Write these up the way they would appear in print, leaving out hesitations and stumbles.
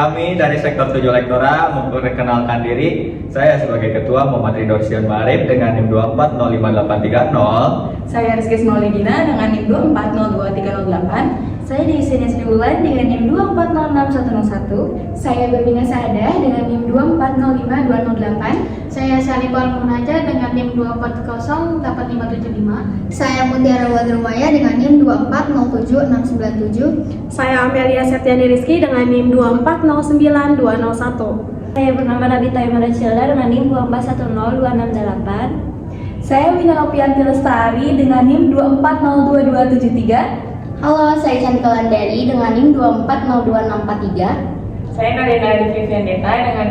Kami dari Sektor 7 Lektora memperkenalkan diri. Saya sebagai Ketua Muhammad Ridho Sian Marif dengan NIM 2405830. Saya Rizky Smolidina dengan NIM 2402308. Saya Deisenia Sriwulan dengan NIM 2406101. Saya Babina Saadah dengan NIM 2405208. Saya Salibal Munaja dengan NIM 2408575. Saya Mutiara Wadrumaya dengan NIM 2407697. Saya Amelia Septiani Rizky dengan NIM 2409201. Saya bernama Nabita Imana Cilda dengan NIM 2410268. Saya Wina Nopianti Lestari dengan NIM 2402273. Halo, saya Cantika Landari dengan NIM 2402643. Saya Nalina Vivian Deta dengan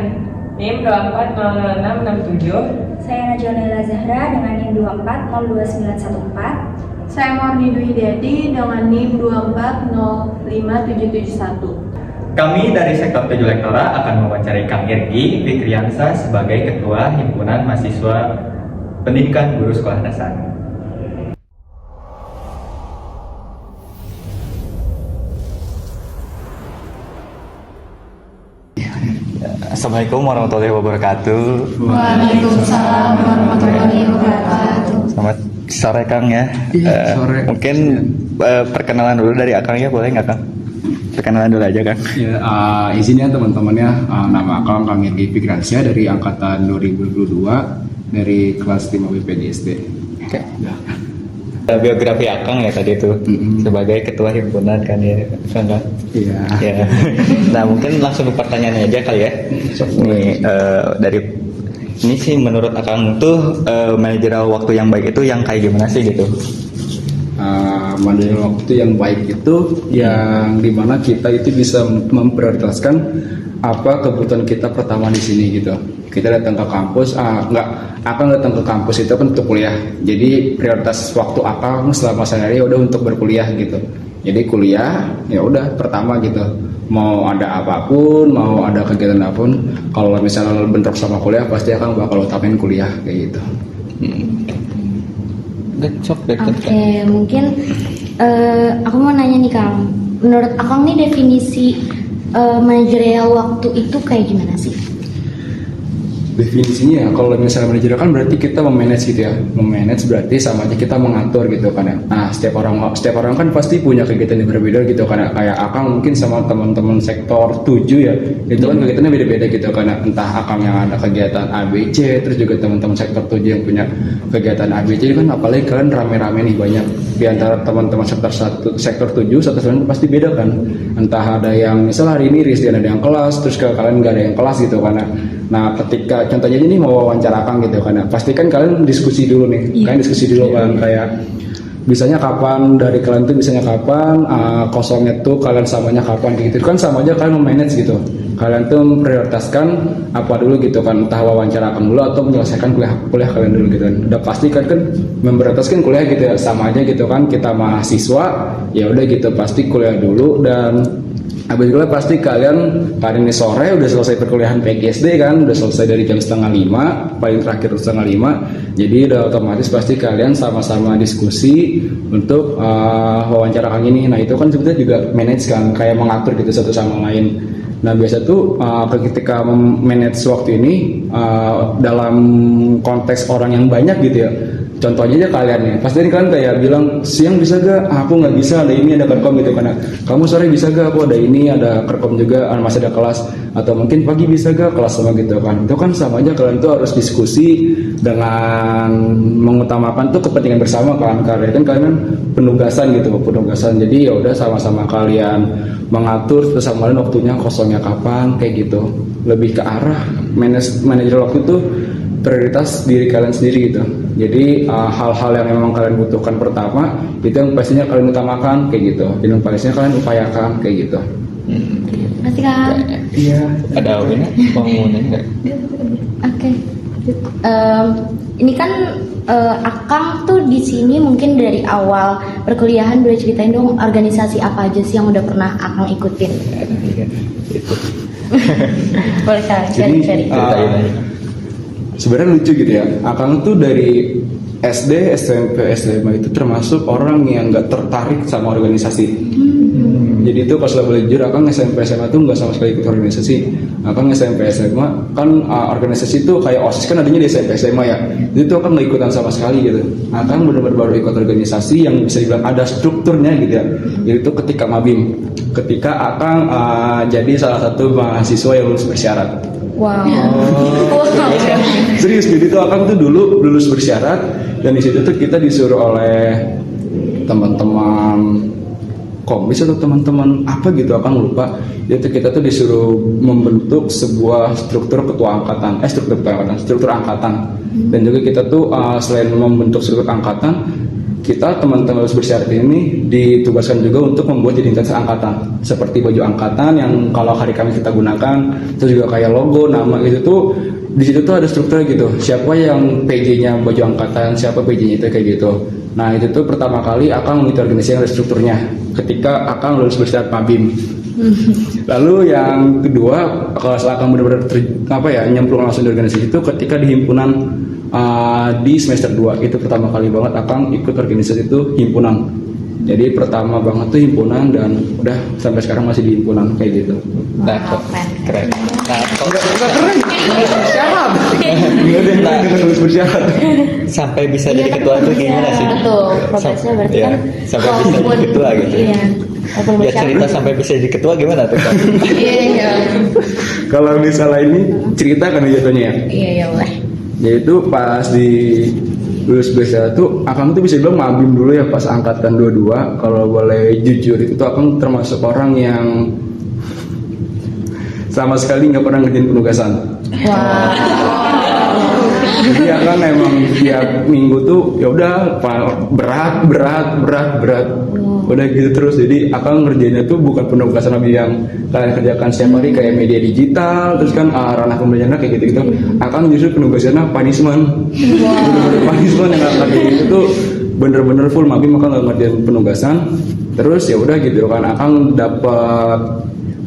NIM 2400667. Saya Najwa Naila Zahra dengan NIM 2402914. Saya Morni Dwi Dedi dengan NIM 2405771. Kami dari Sektor 7 Lektora akan mewawancarai Kang Irgi Fikriansa sebagai Ketua Himpunan Mahasiswa Pendidikan Guru Sekolah Dasar. Assalamualaikum warahmatullahi wabarakatuh. Waalaikumsalam warahmatullahi wabarakatuh. Selamat sore Kang ya. Sore. Mungkin perkenalan dulu dari Akang ya, boleh nggak Kang? Perkenalan dulu aja Kang. Ya, izinnya teman-temannya, nama Akang Kang Irgi Fikriansyah dari angkatan 2022 dari kelas 5 BPDSD. Oke. Ya. Biografi Akang ya tadi itu sebagai ketua himpunan kan ya Kang. Iya. Ya. Nah mungkin langsung ke pertanyaannya aja kali ya. Nih dari ini sih menurut Akang tuh manajer waktu yang baik itu yang kayak gimana sih gitu? Manajer waktu yang baik itu yang dimana kita itu bisa memprioritaskan apa kebutuhan kita pertama di sini gitu. Kita datang ke kampus, Akang datang ke kampus itu kan untuk kuliah. Jadi prioritas waktu Akang selama sehari udah untuk berkuliah gitu. Jadi kuliah ya udah pertama gitu. Mau ada apapun, mau ada kegiatan apapun, kalau misalnya bentrok sama kuliah pasti Akang bakal utamain kuliah kayak gitu. Oke, mungkin aku mau nanya nih Kang. Menurut Akang nih definisi manajerial waktu itu kayak gimana sih? Definisinya kalau misalnya manajer kan berarti kita memanage gitu ya. Memanage berarti sama aja kita mengatur gitu kan ya. Nah, setiap orang kan pasti punya kegiatan yang berbeda gitu kan ya. Kayak Akang mungkin sama teman-teman sektor 7 ya. Itu kan kegiatannya beda-beda gitu kan ya. Entah Akang yang ada kegiatan ABC, terus juga teman-teman sektor 7 yang punya kegiatan ABC. Jadi kan apalagi kalian rame-rame nih banyak di antara teman-teman sektor 7 satu sama pasti beda kan. Entah ada yang misalnya hari ini Rizdian ada yang kelas, terus kalian nggak ada yang kelas gitu kan ya. Nah, ketika contohnya ini mau wawancara Akang gitu kan, pasti kan kalian diskusi dulu nih, kalian diskusi dulu kan kayak bisanya kapan dari kalian tuh bisanya kapan, kosongnya tuh kalian samanya kapan gitu kan sama aja kalian memanage gitu. Kalian tuh memprioritaskan apa dulu gitu kan, entah wawancara Akang dulu atau menyelesaikan kuliah kalian dulu gitu kan. Udah pasti kan memprioritaskan kuliah gitu ya, sama aja gitu kan kita mahasiswa ya udah gitu pasti kuliah dulu dan habis itu pasti kalian hari ini sore udah selesai perkuliahan PGSD kan, udah selesai dari jam 4:30, paling terakhir 4:30. Jadi udah otomatis pasti kalian sama-sama diskusi untuk wawancara Kang ini. Nah itu kan sebetulnya juga manage kan, kayak mengatur gitu satu sama lain. Nah biasa tuh ketika manage waktu ini dalam konteks orang yang banyak gitu ya. Contohnya aja kalian nih, pasti kalian kayak bilang siang bisa gak? Aku nggak bisa, ada ini ada kerkom gitu kan. Kamu sore bisa gak? Aku ada ini ada kerkom juga, masih ada kelas. Atau mungkin pagi bisa gak? Kelas sama gitu kan. Itu kan sama aja kalian tuh harus diskusi dengan mengutamakan tuh kepentingan bersama kan. Karena kan kalian penugasan gitu, penugasan. Jadi ya udah sama-sama kalian mengatur terus sama lain waktunya kosongnya kapan kayak gitu. Lebih ke arah manajer waktu itu prioritas diri kalian sendiri gitu. Jadi hal-hal yang memang kalian butuhkan pertama itu yang pastinya kalian utamakan kayak gitu. Dan yang pastinya kalian upayakan kayak gitu. Masih Kang? Iya. Ada ini bangunan nggak? Oke. Ini kan Akang tuh di sini mungkin dari awal perkuliahan boleh ceritain dong organisasi apa aja sih yang udah pernah Akang ikutin? Boleh Kang, sharing. Sebenarnya lucu gitu ya, Akang tuh dari SD, SMP, SMA itu termasuk orang yang nggak tertarik sama organisasi. Jadi itu pas boleh jujur, Akang SMP SMA tuh nggak sama sekali ikut organisasi. Akang SMP SMA kan organisasi itu kayak OSIS kan adanya di SMP SMA ya. Jadi itu Akang nggak ikutan sama sekali gitu. Akang benar-benar baru ikut organisasi yang bisa dibilang ada strukturnya gitu ya. Yaitu ketika Mabim, ketika Akang jadi salah satu mahasiswa yang lulus bersyarat. Wow. Serius, jadi tuh Akang tuh dulu lulus bersyarat dan di situ tuh kita disuruh oleh teman-teman komis atau teman-teman apa gitu, Akang lupa. Jadi kita tuh disuruh membentuk sebuah struktur angkatan. Dan juga kita tuh selain membentuk struktur angkatan, kita teman-teman lulus bersyarat ini ditugaskan juga untuk membuat identitas angkatan, seperti baju angkatan yang kalau hari Kamis kita gunakan, terus juga kayak logo, nama gitu tuh. Di situ tuh ada struktur gitu, siapa yang PJ-nya baju angkatan, siapa PJ-nya itu kayak gitu. Nah itu tuh pertama kali Akang mengikuti organisasi yang ada strukturnya ketika Akang lulus bersyarat Mabim. Lalu yang kedua, kalau Akang benar-benar nyemplung langsung di organisasi itu ketika di himpunan di semester 2. Itu pertama kali banget Akang ikut organisasi itu himpunan. Jadi pertama banget tuh himpunan dan udah sampai sekarang masih di himpunan kayak gitu. Nah, keren. Nah, Keren. Bersyarat. Dengan lulus bersyarat. sampai bisa jadi ketua itu gimana sih? Betul, prosesnya berarti Iya, kan sampai bisa jadi ketua gitu. Iya. Walaupun Ya bersyarat. cerita sampai bisa jadi ketua gimana tuh Kak? Iya. Kalau misalnya ini cerita kan jatuhnya ya. Iya, boleh. Yaitu pas di lulus bersyarat tuh Akang tuh bisa bilang Mabim dulu ya pas angkatan 22. Kalau boleh jujur itu tuh Akang termasuk orang yang sama sekali nggak pernah ngerjain penugasan. Jadi Akang emang tiap minggu tuh ya udah berat. Udah gitu terus. Jadi Akang ngerjainnya tuh bukan penugasan lebih yang kalian kerjakan setiap hari kayak media digital, terus kan ranah pembelajaran kayak gitu-gitu. Akang justru penugasannya punishment. Bener-bener punishment yang Akang kayak gitu tuh bener-bener full Mabim Akang nggak ngerjain penugasan. Terus ya udah gitu kan Akang dapat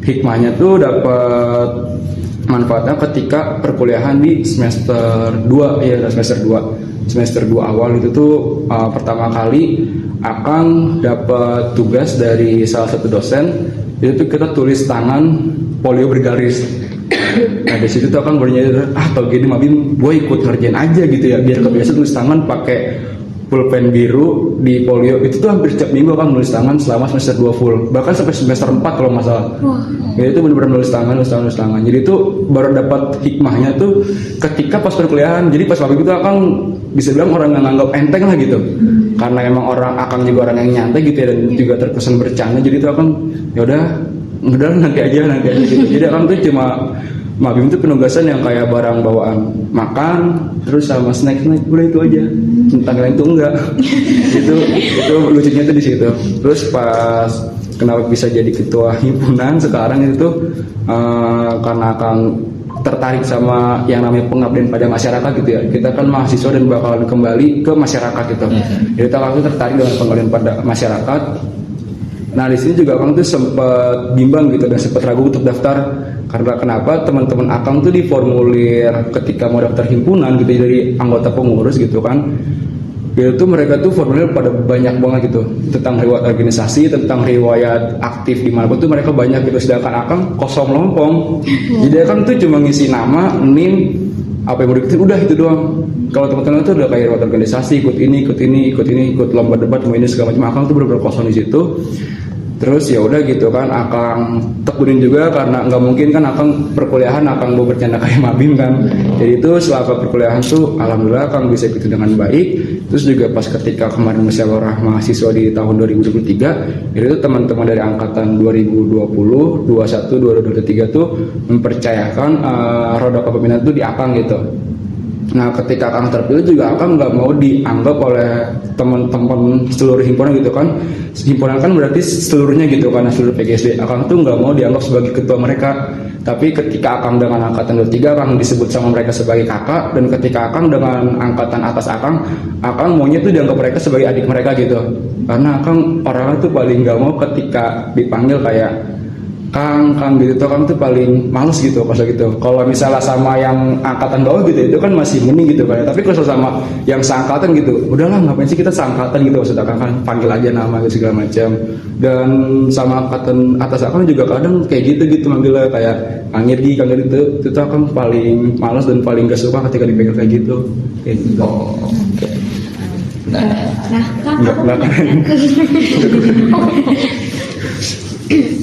hikmahnya tuh, dapat manfaatnya ketika perkuliahan di semester 2 ya, semester 2 awal itu tuh pertama kali Akang dapat tugas dari salah satu dosen. Itu tuh kita tulis tangan polio bergaris. Nah di situ tuh Akang baru nyadar, tau gini Mabim gue ikut ngerjain aja gitu ya, biar kebiasa tulis tangan pakai pulpen biru di polio. Itu tuh hampir setiap minggu Akang nulis tangan selama semester 2 full, bahkan sampai semester 4 kalau nggak salah. Ya itu benar-benar nulis tangan. Jadi itu baru dapat hikmahnya tuh ketika pas perkuliahan. Jadi pas waktu itu Akang bisa bilang orang yang nganggap enteng lah gitu, karena emang Akang juga orang yang nyantai gitu ya, dan juga terkesan bercanda. Jadi itu Akang ya udah nanti aja gitu. Jadi Akang tuh cuma Mabim itu penugasan yang kayak barang bawaan, makan terus sama snack udah itu aja, tentang lain itu enggak. itu lucunya tuh di situ. Terus pas kenapa bisa jadi ketua himpunan sekarang itu karena Akang tertarik sama yang namanya pengabdian pada masyarakat gitu ya. Kita kan mahasiswa dan bakalan kembali ke masyarakat gitu. Jadi Akang tuh tertarik dengan pengabdian pada masyarakat. Nah di sini juga Akang tuh sempat bimbang gitu dan sempat ragu untuk daftar. Karena kenapa teman-teman Akang tuh di formulir ketika mau daftar himpunan gitu dari anggota pengurus gitu kan, itu mereka tuh formulir pada banyak banget gitu tentang riwayat organisasi, tentang riwayat aktif di mana tuh mereka banyak gitu, sedangkan Akang kosong melompong. Jadi Akang tuh cuma ngisi nama, NIM, apa yang mau diikutin udah itu doang. Kalau teman-teman tuh udah kayak riwayat organisasi, ikut lomba debat, ini segala macam. Akang tuh bener-bener kosong di situ. Terus ya udah gitu kan Akang tekunin juga, karena nggak mungkin kan Akang perkuliahan Akang mau bercanda kayak Mabim kan. Jadi itu selama perkuliahan tuh alhamdulillah Akang bisa ikut dengan baik. Terus juga pas ketika kemarin musyawarah mahasiswa di tahun 2023 itu teman-teman dari angkatan 2020, 21, 2023 tuh mempercayakan roda kepemimpinan tuh di Akang gitu. Nah ketika Akang terpilih juga Akang nggak mau dianggap oleh teman-teman seluruh himpunan gitu kan. Himpunan kan berarti seluruhnya gitu kan, seluruh PGSD. Akang tuh nggak mau dianggap sebagai ketua mereka. Tapi ketika Akang dengan angkatan 23 Akang disebut sama mereka sebagai kakak. Dan ketika Akang dengan angkatan atas Akang maunya tuh dianggap mereka sebagai adik mereka gitu. Karena Akang orangnya tuh paling nggak mau ketika dipanggil kayak Kang gitu tuh, Kang tuh paling males gitu pas gitu. Kalau misalnya sama yang angkatan bawah gitu itu kan masih mending gitu kan. Tapi kalau sama yang seangkatan gitu, udahlah ngapain sih kita seangkatan gitu, maksudnya kan panggil aja nama gitu segala macam. Dan sama angkatan atas Akang juga kadang kayak gitu manggilnya kayak Kang Irdi itu tuh Akang paling males dan paling gak suka ketika dipanggil kayak gitu. Kayak gitu. Oke. Nah, Kang, Nggak keren.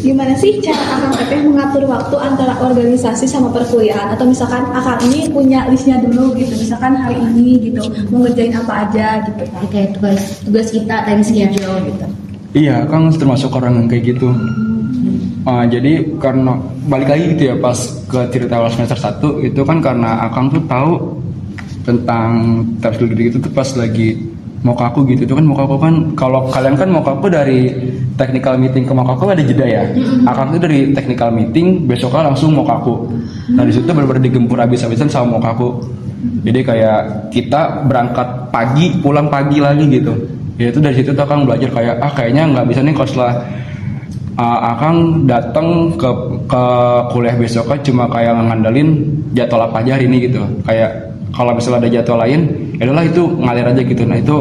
Gimana sih cara Akang Teteh mengatur waktu antara organisasi sama perkuliahan? Atau misalkan Akang ini punya listnya dulu gitu, misalkan hari ini gitu mau ngerjain apa aja gitu kan? Kayak tugas kita time schedule gitu. Iya, Kang termasuk orang yang kayak gitu. Jadi karena balik lagi gitu ya pas ke cerita awal semester 1 itu kan karena Akang tuh tahu tentang tab studi gitu tuh pas lagi Mokaku gitu. Itu kan Mokaku kan kalau kalian kan Mokaku dari technical meeting ke Mokaku ada jeda ya. Akang tuh dari technical meeting besoknya langsung Mokaku. Nah di situ benar-benar digempur habis-habisan sama Mokaku. Jadi kayak kita berangkat pagi pulang pagi lagi gitu. Ya itu dari situ tuh Akang belajar kayak kayaknya nggak bisa nih kalau setelah Akang datang ke kuliah besoknya cuma kayak ngandelin jadwal apa aja hari ini gitu. Kayak kalau misalnya ada jadwal lain, ya udahlah itu ngalir aja gitu. Nah itu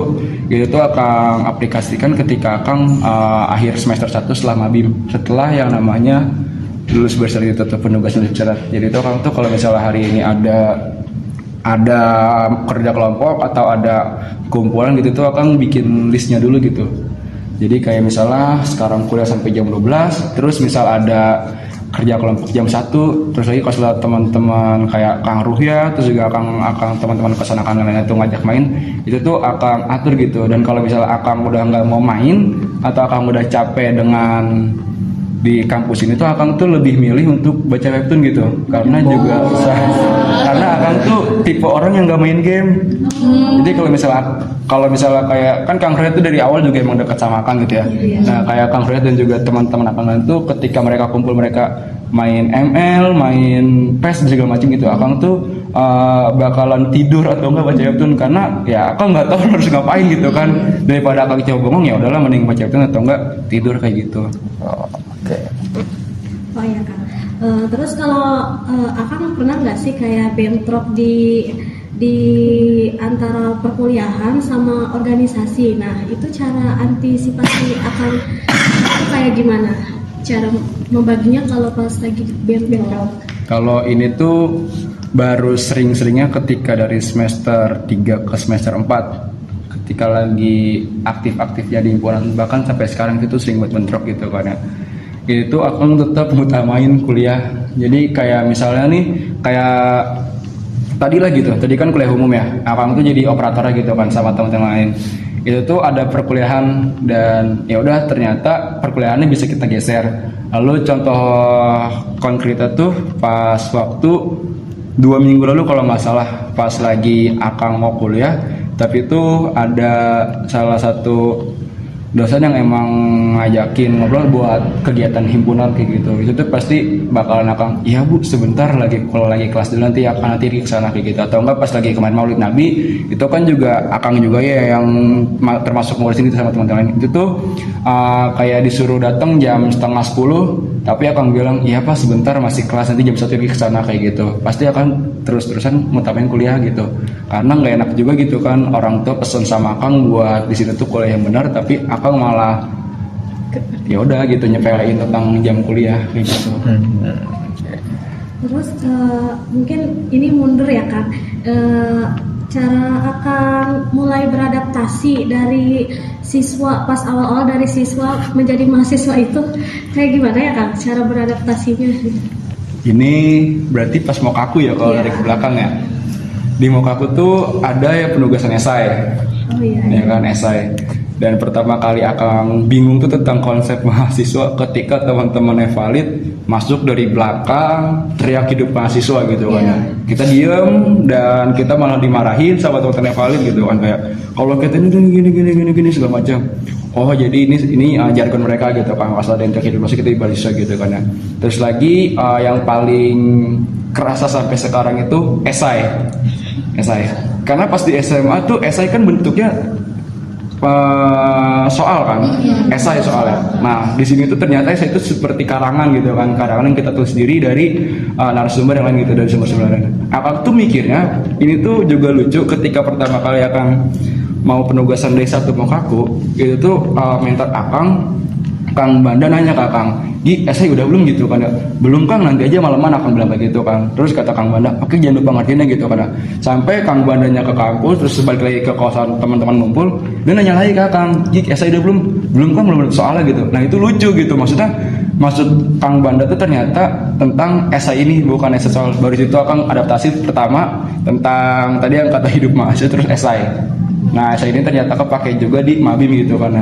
tuh Akang aplikasikan ketika Akang akhir semester 1 setelah mabim, setelah yang namanya lulus berseri itu penugasan syarat. Jadi itu Akang tuh kalau misalnya hari ini ada kerja kelompok atau ada kumpulan gitu tuh Akang bikin listnya dulu gitu. Jadi kayak misalnya sekarang kuliah sampai jam 12, terus misal ada kerja kelompok jam 1, terus lagi kalau teman-teman kayak Kang Ruhya, terus juga Akang teman-teman kesana kan lainnya tuh ngajak main, itu tuh Akang atur gitu. Dan kalau misalnya Akang udah nggak mau main atau Akang udah capek dengan di kampus ini tuh Akang tuh lebih milih untuk baca webtoon gitu, karena juga karena Akang tuh tipe orang yang nggak main game. Jadi kalau misalnya kayak kan Kang Ruhya tuh dari awal juga emang dekat sama Akang gitu ya. Nah kayak Kang Ruhya dan juga teman-teman Akang tuh ketika mereka kumpul mereka main ML, main PES segala macam gitu, Akang tuh bakalan tidur atau enggak baca webtoon karena ya Akang nggak tahu harus ngapain gitu kan. Daripada Akang coba bengong ya udahlah mending baca webtoon atau enggak tidur kayak gitu. Oh iya Kang. Terus kalau Akang pernah nggak sih kayak bentrok di antara perkuliahan sama organisasi? Nah itu cara antisipasi Akang itu kayak gimana? Cara membaginya kalau pas lagi bentrok? Kalau ini tuh baru sering-seringnya ketika dari semester 3 ke semester 4 ketika lagi aktif-aktifnya di himpunan, bahkan sampai sekarang itu sering buat bentrok gitu kan ya. Itu Akang tetap ngutamain kuliah. Jadi kayak misalnya nih kayak tadi lah gitu, tadi kan kuliah umum ya, Akang tuh jadi operatornya gitu kan sama teman-teman lain. Itu tuh ada perkuliahan dan ya udah ternyata perkuliahannya bisa kita geser. Lalu contoh konkretnya tuh pas waktu 2 minggu lalu kalau nggak salah, pas lagi Akang mau kuliah, tapi itu ada salah satu dosen yang emang ngajakin ngobrol buat kegiatan himpunan kayak gitu. Itu tuh pasti bakalan Akang, iya bu sebentar lagi kalau lagi kelas dulu nanti Akang nanti kesana kayak gitu. Atau enggak pas lagi kemarin Maulid Nabi itu kan juga Akang juga ya yang termasuk ngurusin gitu sama teman-teman. Itu tuh kayak disuruh datang jam 9:30, tapi Akang bilang iya pak sebentar masih kelas nanti jam 1 lagi kesana kayak gitu. Pasti Akang terus-terusan ngutamain kuliah gitu, karena nggak enak juga gitu kan orang tua pesen sama Akang buat di situ tuh kuliah yang benar, tapi Akang malah ya udah gitu nyepelein tentang jam kuliah kayak gitu. Terus mungkin ini mundur ya Kang, cara Akang mulai beradaptasi dari siswa pas awal-awal dari siswa menjadi mahasiswa itu kayak gimana ya Kang cara beradaptasinya? Ini berarti pas Mokaku ya kalau dari ke belakang ya. Di Mokaku tuh ada ya penugasan esai. Oh iya. Ya kan esai. Dan pertama kali Akang bingung tuh tentang konsep mahasiswa ketika teman-temannya valid masuk dari belakang teriak hidup mahasiswa gitu kan ya. Kita diem dan kita malah dimarahin sama teman-teman yang valid gitu kan, kayak kalau kita ini gini segala macam. Oh jadi ini jargon mereka gitu kan, asal ada yang teriak hidup mahasiswa kita mahasiswa gitu kan ya. Terus lagi yang paling kerasa sampai sekarang itu esai. Karena pas di SMA tuh esai kan bentuknya soal kan, esai soalnya. Nah di sini tuh ternyata esai itu seperti karangan gitu kan, karangan yang kita tulis sendiri dari narasumber yang lain gitu, dari sumber-sumber lain. Akang tuh mikirnya ini tuh juga lucu ketika pertama kali Akang mau penugasan dari satu Mokaku, itu tuh mentor Akang, Kang Banda nanya ke Akang, "Gi, esai udah belum?" gitu kan. "Belum Kang, nanti aja malaman," Akang bilang kayak gitu kan. Terus kata Kang Banda, "Oke, jangan lupa ngerjainnya," gitu kan. Sampai Kang Bandanya ke kampus, terus balik lagi ke kosan teman-teman ngumpul, dia nanya lagi ke Akang, "Gi, esai udah belum?" "Belum Kang, belum ada soalnya," gitu. Nah itu lucu gitu, maksudnya maksud Kang Banda tuh ternyata tentang esai ini, bukan esai soal. Baru situ Akang adaptasi pertama tentang tadi yang kata hidup mahasiswa, terus esai. Nah esai ini ternyata kepake juga di Mabim gitu kan.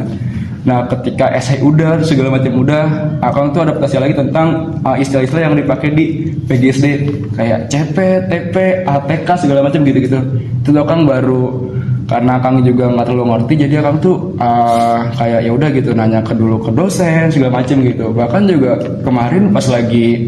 Nah ketika esai udah segala macam udah, Akang tuh adaptasi lagi tentang istilah-istilah yang dipakai di PGSD kayak CP, TP, ATK segala macam gitu-gitu. Itu Akang baru, karena Akang juga nggak terlalu ngerti, jadi Akang tuh kayak ya udah gitu nanya dulu ke dosen segala macam gitu. Bahkan juga kemarin pas lagi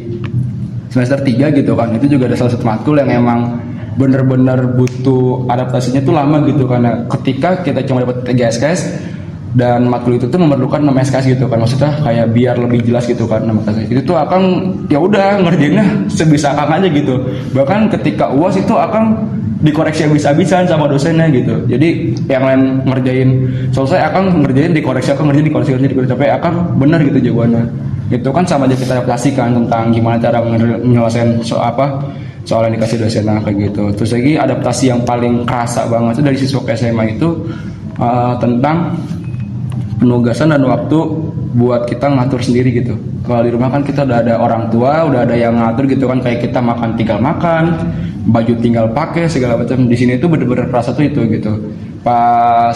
semester 3 gitu kan, itu juga ada salah satu matkul yang emang bener-bener butuh adaptasinya tuh lama gitu, karena ketika kita cuma dapat 3 SKS dan matkul itu tuh memerlukan 6 SKS gitu kan, maksudnya kayak biar lebih jelas gitu kan 6 SKS itu tuh Akang ya udah ngerjainnya sebisa Akang aja gitu. Bahkan ketika UAS itu Akang dikoreksi habis-habisan sama dosennya gitu. Jadi yang lain ngerjain selesai, Akang ngerjain dikoreksi, Akang ngerjain dikoreksi sampai Akang benar gitu jawabannya. Itu kan sama aja kita adaptasikan tentang gimana cara menyelesaikan soal yang dikasih dosen kayak gitu. Terus lagi adaptasi yang paling kerasa banget itu dari siswa ke SMA itu tentang penugasan dan waktu buat kita ngatur sendiri gitu. Kalau di rumah kan kita udah ada orang tua, udah ada yang ngatur gitu kan, kayak kita makan tinggal makan, baju tinggal pakai segala macam. Di sini tuh bener-bener perasa tuh itu gitu. Pas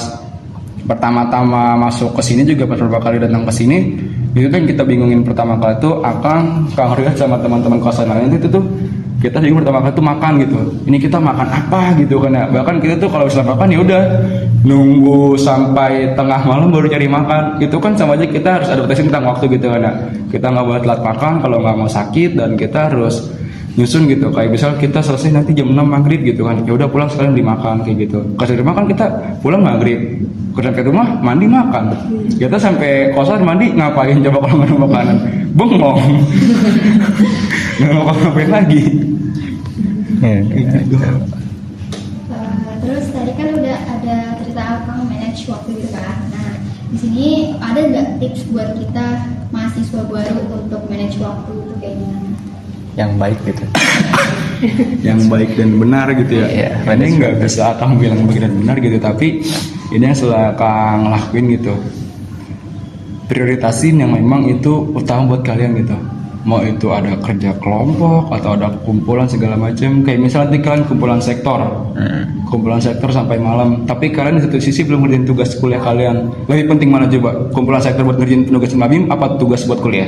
pertama-tama masuk ke sini juga beberapa kali datang ke sini, itu kan kita bingungin pertama kali tuh Kang Riat sama teman-teman kosan lain itu tuh kita bingung pertama kali tuh makan gitu. Ini kita makan apa gitu kan ya. Bahkan kita tuh kalau misalnya makan ya udah nunggu sampai tengah malam baru cari makan. Itu kan sama aja kita harus adaptasi tentang waktu gitu kan ya. Kita nggak boleh telat makan kalau nggak mau sakit, dan kita harus nyusun gitu. Kayak misal kita selesai nanti jam 6 maghrib gitu kan. Ya udah pulang sekalian dimakan kayak gitu. Kalau di rumah kan kita pulang maghrib, ke rumah mandi makan. Kita sampai kosan mandi ngapain coba kalau nggak ada makanan? Bengong. Nggak mau ngapain lagi. Terus tadi kan udah ada cerita Akang manage waktu gitu kan. Nah di sini ada nggak tips buat kita mahasiswa baru untuk manage waktu itu kayak gimana? Yang baik gitu. Yang baik dan benar gitu ya. Iya, ini nggak bisa Akang bilang baik dan benar gitu, tapi ini yang setelah Akang lakuin gitu, prioritasin yang memang itu utama buat kalian gitu. Mau itu ada kerja kelompok atau ada kumpulan segala macam, kayak misalnya nanti kalian kumpulan sektor sampai malam, tapi kalian di satu sisi belum ngerjain tugas kuliah kalian. Lebih penting mana coba? Kumpulan sektor buat ngerjain penugasan Mabim apa tugas buat kuliah?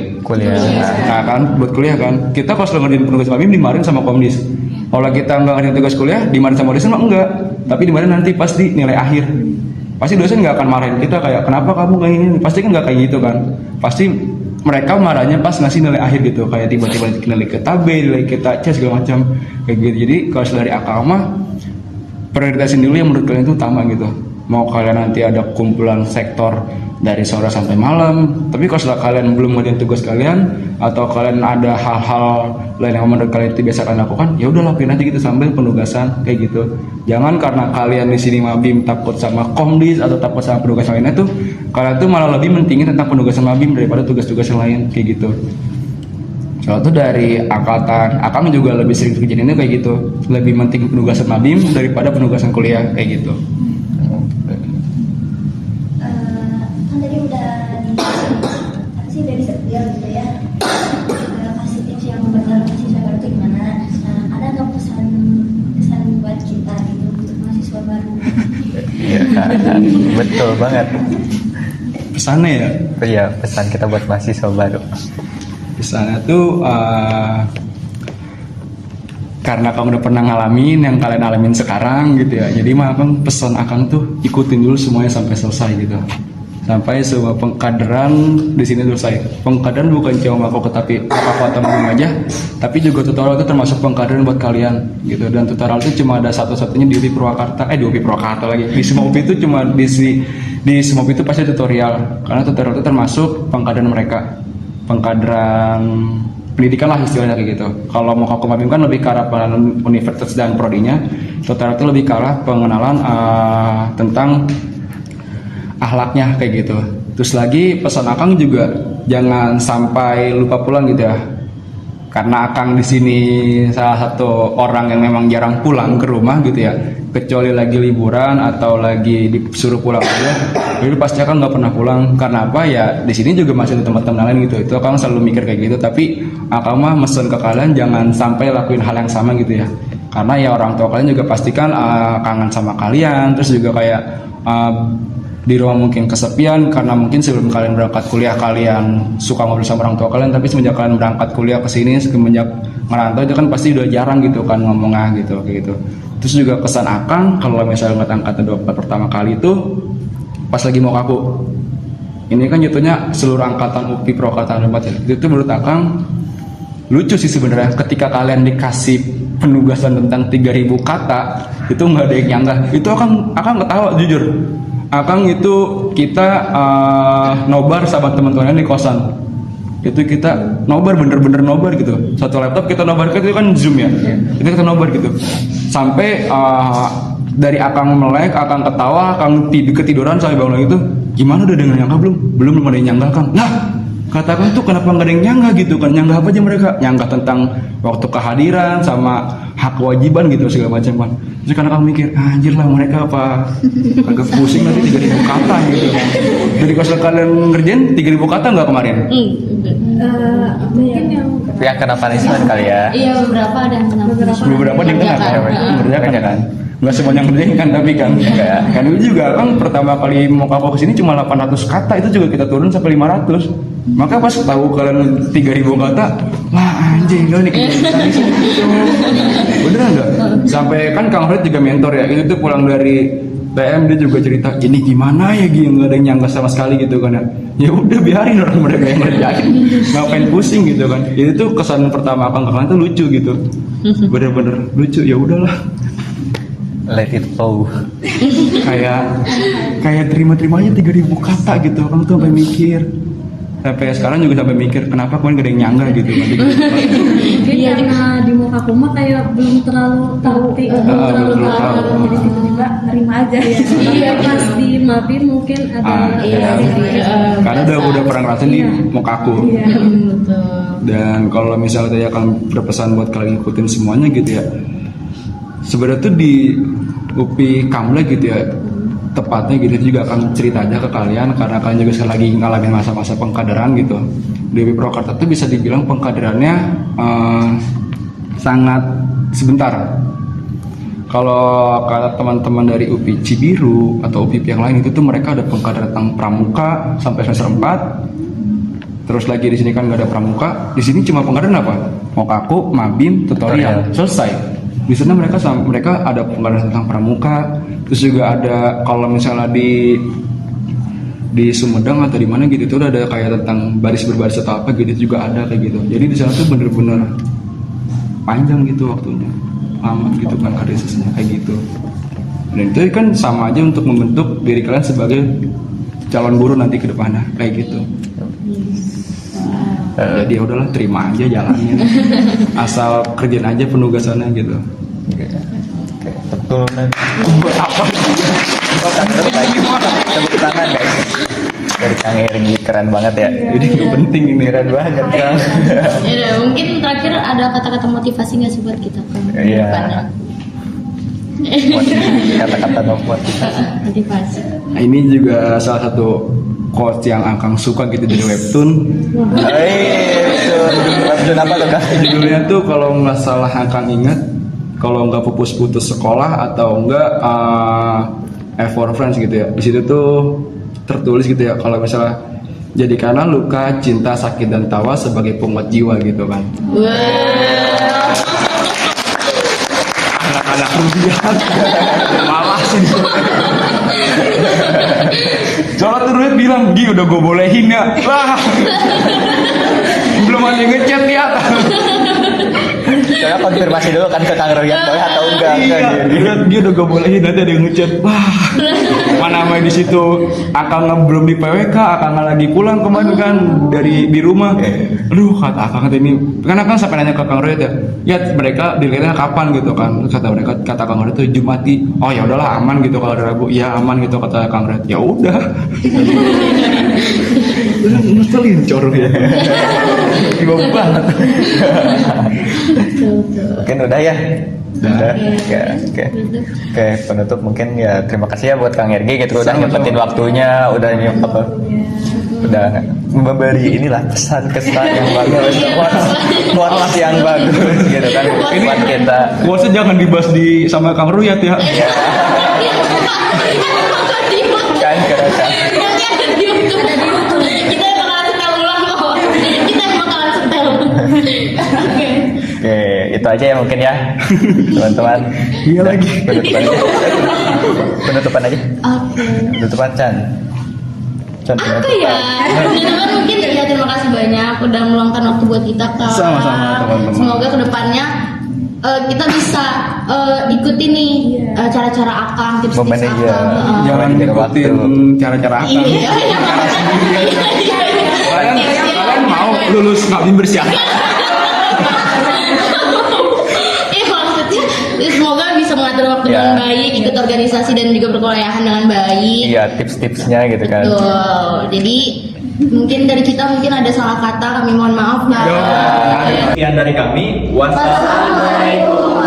Nah kan buat kuliah kan, kita pas ngerjain penugasan Mabim dimarahin sama Komdis. Kalau kita nggak ngerjain tugas kuliah dimarahin sama dosen mah enggak, tapi dimarahin nanti pas di nilai akhir. Pasti dosen nggak akan marahin kita kayak kenapa kamu kayak gini, pasti kan nggak kayak gitu kan. Pasti mereka marahnya pas ngasih nilai akhir gitu, kayak tiba-tiba nilai kita B, nilai kita C segala macam kayak gitu. Jadi kalau dari Akang mah prioritasin dulu yang menurut kalian itu utama gitu. Mau kalian nanti ada kumpulan sektor dari sore sampai malam, tapi kalau kalian belum ngerjain tugas kalian atau kalian ada hal-hal lain yang menurut kalian itu biasa kalian lakukan, ya udah lakuin aja gitu sambil penugasan kayak gitu. Jangan karena kalian di sini Mabim takut sama Komdis atau takut sama penugasan lainnya tuh, kalian tuh malah lebih mentingin tentang penugasan Mabim daripada tugas-tugas yang lain kayak gitu. Soalnya tuh dari angkatan Akang juga lebih sering kejadiannya kayak gitu, lebih penting penugasan Mabim daripada penugasan kuliah kayak gitu. Udah disetir gitu ya, kasih tips yang benar mahasiswa baru itu gimana. Nah ada nggak pesan buat kita gitu untuk mahasiswa baru? Iya kan, betul banget. Pesannya ya? Iya, pesan kita buat mahasiswa baru. Pesannya tuh karena kamu udah pernah ngalamin yang kalian alamin sekarang gitu ya, jadi mah Akang pesan Akang tuh ikutin dulu semuanya sampai selesai gitu. Sampai semua pengkaderan di sini selesai. Pengkaderan bukan cuma aku tapi apa teman aja, tapi juga tutorial itu termasuk pengkaderan buat kalian gitu. Dan tutorial itu cuma ada satu-satunya di UPI Purwakarta, di UPI Purwakarta lagi. Di semua UPI itu cuma di semua itu pasti tutorial, karena tutorial itu termasuk pengkaderan mereka, pengkaderan pendidikan lah istilahnya kayak gitu. Kalau mau aku mabim kan lebih ke arah pengenalan universitas dan prodinya, tutorial itu lebih ke arah pengenalan tentang akhlaknya kayak gitu. Terus lagi pesan Akang juga jangan sampai lupa pulang gitu ya. Karena Akang di sini salah satu orang yang memang jarang pulang ke rumah gitu ya, kecuali lagi liburan atau lagi disuruh pulang aja, jadi pasti Akang nggak pernah pulang. Karena apa ya, di sini juga masih ada teman-teman lain gitu. Itu Akang selalu mikir kayak gitu. Tapi Akang mah mesen ke kalian jangan sampai lakuin hal yang sama gitu ya. Karena ya orang tua kalian juga pastikan kangen sama kalian. Terus juga kayak di rumah mungkin kesepian, karena mungkin sebelum kalian berangkat kuliah kalian suka ngobrol sama orang tua kalian, tapi semenjak kalian berangkat kuliah ke sini, semenjak merantau itu kan pasti udah jarang gitu kan ngomongnya gitu kayak gitu. Terus juga kesan Akang kalau misalnya ngeliat angkatan 24 pertama kali itu pas lagi mau kaku. Ini kan jatuhnya seluruh angkatan UPI Pro angkatan 24 itu menurut Akang lucu sih sebenarnya, ketika kalian dikasih penugasan tentang 3000 kata itu nggak ada yang nyanggah. Itu Akang ketawa jujur. Akang itu kita nobar sama teman-teman di kosan. Itu kita nobar bener-bener nobar gitu. Satu laptop kita nobar, itu kan Zoom ya. Itu kita nobar gitu. Sampai dari Akang melek, Akang ketawa, Akang ketiduran sampai bangun lagi itu, gimana udah dengan nyangka belum? Belum ada yang nyangka Kang. Lah, katakan tuh kenapa nggak ada yang nyangka gitu kan? Nyangka apa aja mereka? Nyangka tentang waktu kehadiran sama hak kewajiban gitu segala macam kan. Terus karena kamu mikir, anjir lah mereka apa agak pusing nanti 3000 kata gitu. Jadi kalau kalian ngerjain 3000 kata nggak kemarin? Mungkin yang Ya kena punishment kali ya. Iya, beberapa ada yang kena punishment. Beberapa yang kena kan? Ngerjakan kan? Nggak semuanya ngerjain kan, tapi kan Enggak. kan itu juga kan pertama kali mau kapal kesini cuma 800 kata, itu juga kita turun sampai 500. Maka pas tahu kalian 3000 kata, wah anjing lo nih beneran nggak? Sampai kan Kang Fred juga mentor ya, itu tuh pulang dari TM dia juga cerita, ini gimana ya Gi, nggak ada yang nyangka sama sekali gitu kan ya udah biarin orang mereka yang ngerjain, ngapain pusing gitu kan. Itu tuh kesan pertama Kang tuh lucu gitu, bener-bener lucu. Ya udahlah, Let it flow. kayak terima aja 3000 kata gitu. Kamu tuh sampai mikir, sampai sekarang juga sampai mikir kenapa kalian gak ada yang nyangga gitu kan. Iya, karena di muka aku mah kayak belum terlalu tahu, belum terlalu tahu. Jadi tiba-tiba nerima aja. Iya, pas di Mabim mungkin ada. Karena udah pernah ngerasain di muka aku. Dan kalau misalnya saya akan berpesan buat kalian ikutin semuanya gitu ya, sebenarnya tuh di UPI Kamla gitu ya, tepatnya gitu juga akan cerita aja ke kalian, karena kalian juga sekali lagi ngalamin masa-masa pengkaderan gitu. Di UPI Purwakarta tuh bisa dibilang pengkaderannya sangat sebentar. Kalau kata teman-teman dari UPI Cibiru atau UPI yang lain itu tuh mereka ada pengkaderan tentang pramuka sampai semester 4. Terus lagi di sini kan nggak ada pramuka. Di sini cuma pengkaderan apa? Mau kaku, mabim, tutorial, selesai. Di sana mereka ada pengkaderan tentang pramuka. Terus juga ada kalau misalnya di Sumedang atau di mana gitu itu ada kayak tentang baris berbaris atau apa gitu juga ada kayak gitu. Jadi di sana tuh bener-bener panjang gitu waktunya, lama gitu kan kaderisnya kayak gitu. Dan itu kan sama aja untuk membentuk diri kalian sebagai calon guru nanti ke depannya kayak gitu. Jadi ya udahlah, terima aja jalannya, asal kerjain aja penugasannya gitu. Betul nih. Apa? Tepuk tangan guys. Dari Kang Eri keren banget ya. Jadi penting ini keren banget Kang. Ya, mungkin terakhir ada kata-kata motivasi nggak sih buat kita kan? Iya. Kata-kata buat kita. Motivasi. Nah, ini juga salah satu quotes yang Akang suka gitu dari webtoon. Webtoon apa tuh Kang? Judulnya tuh kalau nggak salah Akang ingat, kalau nggak putus sekolah atau enggak F for Friends gitu ya. Di situ tuh tertulis gitu ya, kalau misalnya jadikanlah luka, cinta, sakit dan tawa sebagai penguat jiwa gitu kan. Anak-anak rupiah malah sih. Soalnya tuh Ruet bilang, Gi udah gue bolehin ya. Wah, belum ada yang ngechat ya. Coba konfirmasi dulu kan ke Kang Royan boleh atau enggak. Dia udah gak bolehin, nanti ada yang ngechat, wah mana main di situ, Akang belum di PWK, Akang lagi pulang kemarin kan di rumah. Aduh kata Akang ini, karena kan sampai nanya ke Kang Royan ya mereka dilihatnya kapan gitu kan, kata Kang Royan itu Jumati. Oh ya udahlah aman gitu kalau ada Rabu, ya aman gitu kata Kang Royan. Ya udah. Ngeselin corong ya. Gimana banget. Mungkin udah ya. Udah. Oke, penutup mungkin ya terima kasih ya buat Kang Ergi gitu udah nyempetin waktunya, udah udah memberi inilah pesan-kesan yang bagus, motivasi yang bagus gitu kan buat kita. Gua jangan dibahas sama Kang Ruyat ya. Kan kerasa. Oke, itu aja ya mungkin ya teman-teman. Iya lagi. Penutupan aja. Oke. Penutupan Chan. Apa ya? Teman-teman mungkin ya terima kasih banyak udah meluangkan waktu buat kita Kak. Sama-sama, teman-teman. Semoga kedepannya kita bisa ikuti nih cara-cara Akang, tips-tips Memanage, Akang. Jangan ngikutin cara-cara Akang. Iya. Kalian mau lulus nggak bersiap? Maksudnya semoga bisa mengatur waktu dengan baik, ikut organisasi dan juga berkuliahan dengan baik. Iya, tips-tipsnya gitu kan. Betul. Jadi mungkin dari kita mungkin ada salah kata, kami mohon maaf ya. Sekian dari kami. Wassalamualaikum.